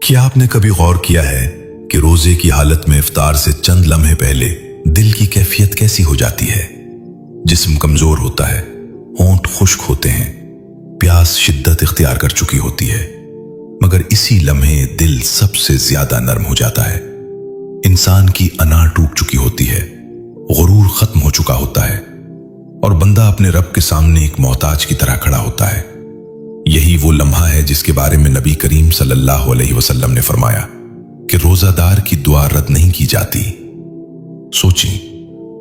क्या आपने कभी गौर किया है कि रोजे की हालत में इफ्तार से चंद लम्हे पहले दिल की कैफियत कैसी हो जाती है? जिस्म कमजोर होता है, होंठ खुश्क होते हैं, प्यास शिद्दत इख्तियार कर चुकी होती है, मगर इसी लम्हे दिल सबसे ज्यादा नरम हो जाता है। इंसान की अना टूट चुकी होती है, गुरूर खत्म हो चुका होता है और बंदा अपने रब के सामने एक मोहताज की तरह खड़ा होता है। यही वो लम्हा है जिसके बारे में नबी करीम सल्लल्लाहु अलैहि वसल्लम ने फरमाया कि रोजादार की दुआ रद्द नहीं की जाती। सोचिए,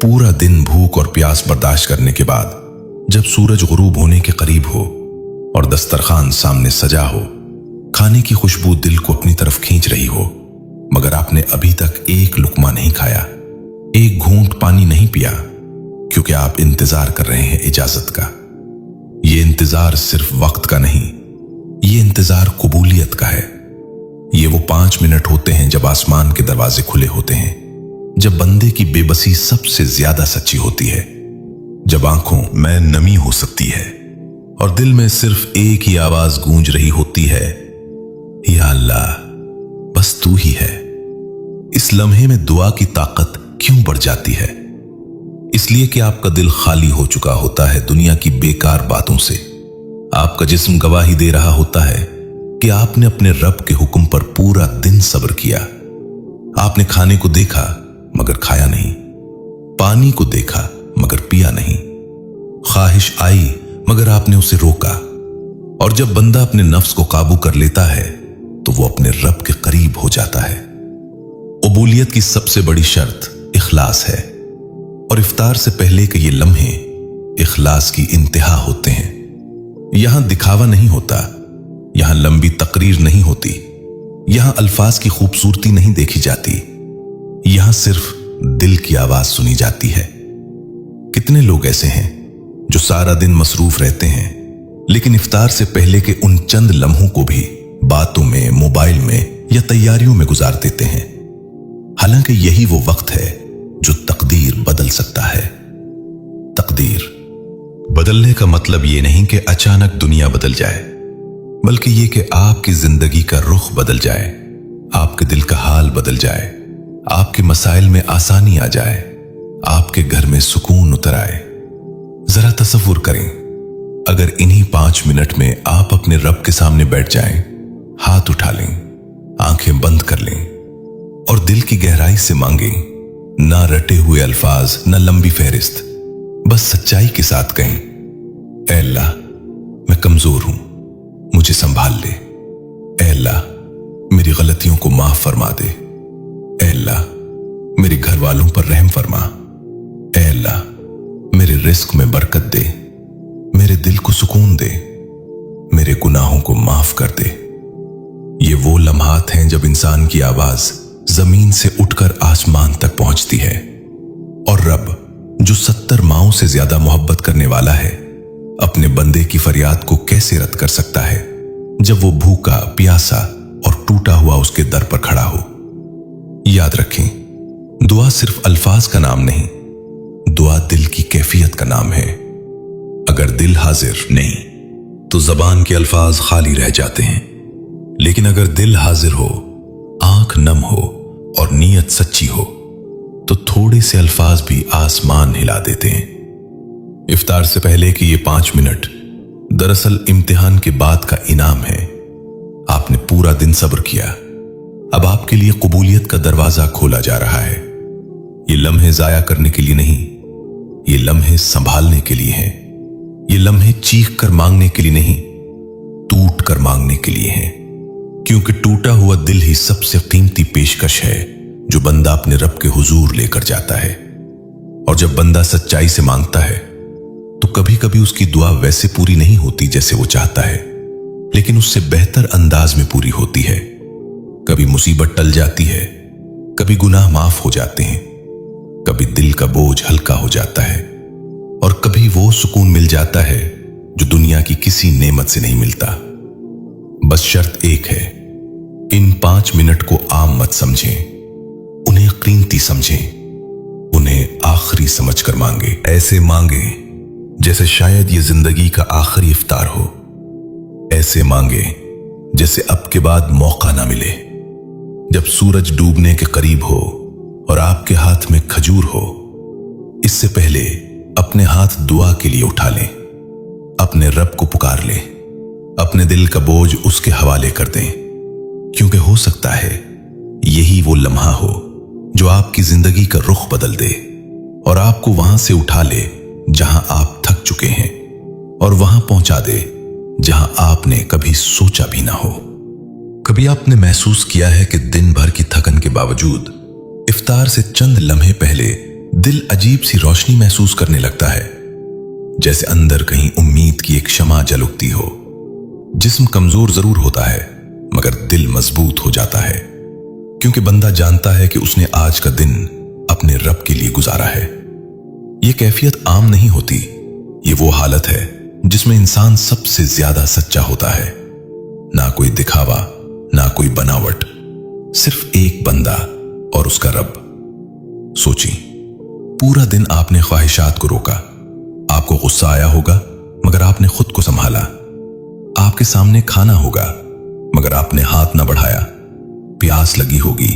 पूरा दिन भूख और प्यास बर्दाश्त करने के बाद जब सूरज गुरूब होने के करीब हो और दस्तरखान सामने सजा हो, खाने की खुशबू दिल को अपनी तरफ खींच रही हो, मगर आपने अभी तक एक लुकमा नहीं खाया, एक घूंट पानी नहीं पिया, क्योंकि आप इंतजार कर रहे हैं इजाजत का। ये इंतजार सिर्फ वक्त का नहीं, ये इंतजार कबूलियत का है। ये वो 5 मिनट होते हैं जब आसमान के दरवाजे खुले होते हैं, जब बंदे की बेबसी सबसे ज्यादा सच्ची होती है, जब आंखों में नमी हो सकती है और दिल में सिर्फ एक ही आवाज गूंज रही होती है, या अल्लाह, बस तू ही है। इस लम्हे में दुआ की ताकत क्यों बढ़ जाती है? इसलिए कि आपका दिल खाली हो चुका होता है दुनिया की बेकार बातों से। आपका जिस्म गवाही दे रहा होता है कि आपने अपने रब के हुक्म पर पूरा दिन सब्र किया। आपने खाने को देखा मगर खाया नहीं, पानी को देखा मगर पिया नहीं, ख्वाहिश आई मगर आपने उसे रोका। और जब बंदा अपने नफ्स को काबू कर लेता है तो वो अपने रब के करीब हो जाता है। कबूलियत की सबसे बड़ी शर्त इखलास है और इफ्तार से पहले के ये लम्हे इखलास की इंतहा होते हैं। यहां दिखावा नहीं होता, यहां लंबी तकरीर नहीं होती, यहां अल्फाज की खूबसूरती नहीं देखी जाती, यहां सिर्फ दिल की आवाज सुनी जाती है। कितने लोग ऐसे हैं जो सारा दिन मसरूफ रहते हैं, लेकिन इफ्तार से पहले के उन चंद लम्हों को भी बातों में, मोबाइल में या तैयारियों में गुजार देते हैं। हालांकि यही वो वक्त है जो तकदीर बदल सकता है। तकदीर बदलने का मतलब ये नहीं कि अचानक दुनिया बदल जाए, बल्कि ये कि आपकी जिंदगी का रुख बदल जाए, आपके दिल का हाल बदल जाए, आपके मसाइल में आसानी आ जाए, आपके घर में सुकून उतर आए। जरा तसव्वुर करें, अगर इन्हीं 5 मिनट में आप अपने रब के सामने बैठ जाएं, हाथ उठा लें, आंखें बंद कर लें और दिल की गहराई से मांगें, ना रटे हुए अल्फाज, ना लंबी फहरिस्त, बस सच्चाई के साथ कहें, ऐ अल्लाह, मैं कमजोर हूं, मुझे संभाल ले। ऐ अल्लाह, मेरी गलतियों को माफ फरमा दे। ऐ अल्लाह, मेरे घर वालों पर रहम फरमा। ऐ अल्लाह, मेरे रिस्क में बरकत दे, मेरे दिल को सुकून दे, मेरे गुनाहों को माफ कर दे। ये वो लम्हात हैं जब इंसान की आवाज जमीन से उठकर आसमान तक पहुंचती है और रब, जो 70 माओं से ज्यादा मोहब्बत करने वाला है, अपने बंदे की फरियाद को कैसे रद्द कर सकता है जब वो भूखा, प्यासा और टूटा हुआ उसके दर पर खड़ा हो। याद रखें, दुआ सिर्फ अल्फाज का नाम नहीं, दुआ दिल की कैफियत का नाम है। अगर दिल हाजिर नहीं तो जबान के अल्फाज खाली रह जाते हैं, लेकिन अगर दिल हाजिर हो, आंख नम हो और नीयत सच्ची हो, तो थोड़े से अल्फाज भी आसमान हिला देते हैं। इफ्तार से पहले के ये 5 मिनट दरअसल इम्तिहान के बाद का इनाम है। आपने पूरा दिन सब्र किया, अब आपके लिए कबूलियत का दरवाजा खोला जा रहा है। ये लम्हे जाया करने के लिए नहीं, ये लम्हे संभालने के लिए हैं। ये लम्हे चीख कर मांगने के लिए नहीं, टूट कर मांगने के लिए हैं, क्योंकि टूटा हुआ दिल ही सबसे कीमती पेशकश है जो बंदा अपने रब के हुजूर लेकर जाता है। और जब बंदा सच्चाई से मांगता है तो कभी कभी उसकी दुआ वैसे पूरी नहीं होती जैसे वो चाहता है, लेकिन उससे बेहतर अंदाज में पूरी होती है। कभी मुसीबत टल जाती है, कभी गुनाह माफ हो जाते हैं, कभी दिल का बोझ हल्का हो जाता है और कभी वो सुकून मिल जाता है जो दुनिया की किसी नेमत से नहीं मिलता। बस शर्त एक है, इन 5 मिनट को आम मत समझें, उन्हें कीमती समझें, उन्हें आखिरी समझकर मांगे। ऐसे मांगे जैसे शायद ये जिंदगी का आखिरी इफ्तार हो, ऐसे मांगे जैसे अब के बाद मौका ना मिले। जब सूरज डूबने के करीब हो और आपके हाथ में खजूर हो, इससे पहले अपने हाथ दुआ के लिए उठा लें, अपने रब को पुकार लें, अपने दिल का बोझ उसके हवाले कर दें, क्योंकि हो सकता है यही वो लम्हा हो जो आपकी जिंदगी का रुख बदल दे और आपको वहां से उठा ले जहां आप थक चुके हैं और वहां पहुंचा दे जहां आपने कभी सोचा भी ना हो। कभी आपने महसूस किया है कि दिन भर की थकन के बावजूद इफ्तार से चंद लम्हे पहले दिल अजीब सी रोशनी महसूस करने लगता है, जैसे अंदर कहीं उम्मीद की एक शमा जल उठती हो। जिस्म कमजोर जरूर होता है मगर दिल मजबूत हो जाता है, क्योंकि बंदा जानता है कि उसने आज का दिन अपने रब के लिए गुजारा है। यह कैफियत आम नहीं होती, ये वो हालत है जिसमें इंसान सबसे ज्यादा सच्चा होता है। ना कोई दिखावा, ना कोई बनावट, सिर्फ एक बंदा और उसका रब। सोची, पूरा दिन आपने ख्वाहिशात को रोका, आपको गुस्सा आया होगा मगर आपने खुद को संभाला। आपके सामने खाना होगा मगर आपने हाथ ना बढ़ाया। प्यास लगी होगी